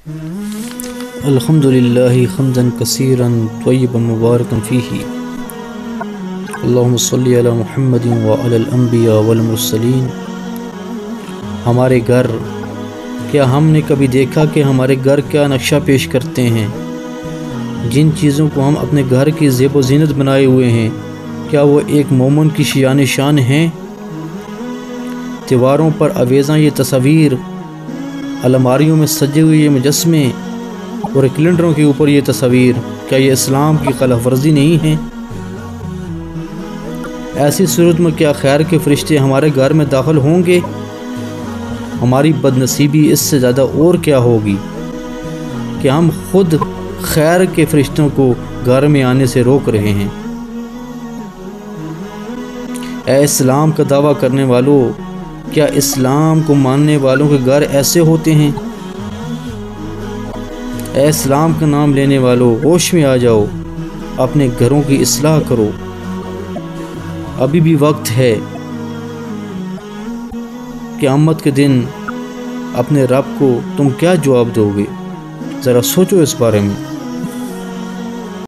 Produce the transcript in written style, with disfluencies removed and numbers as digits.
الحمدللہ حمدا کثیرا طیبا مبارکا فیہ اللہم صلی علی محمد وعلی الانبیاء والمرسلین۔ ہمارے گھر، کیا ہم نے کبھی دیکھا کہ ہمارے گھر کیا نقشہ پیش کرتے ہیں؟ جن چیزوں کو ہم اپنے گھر کی زیب و زینت بنائے ہوئے ہیں، کیا وہ ایک مومن کی شیان شان ہیں؟ دیواروں پر آویزاں یہ تصاویر، الماریوں میں سجے ہوئے یہ مجسمے اور کیلنڈروں کے اوپر یہ تصاویر، کیا یہ اسلام کی خلاف ورزی نہیں ہے؟ ایسی صورت میں کیا خیر کے فرشتے ہمارے گھر میں داخل ہوں گے؟ ہماری بد نصیبی اس سے زیادہ اور کیا ہوگی کہ ہم خود خیر کے فرشتوں کو گھر میں آنے سے روک رہے ہیں۔ اے اسلام کا دعویٰ کرنے والوں، کیا اسلام کو ماننے والوں کے گھر ایسے ہوتے ہیں؟ اے اسلام کا نام لینے والوں، ہوش میں آ جاؤ، اپنے گھروں کی اصلاح کرو، ابھی بھی وقت ہے۔ قیامت کے دن اپنے رب کو تم کیا جواب دو گے؟ ذرا سوچو اس بارے میں۔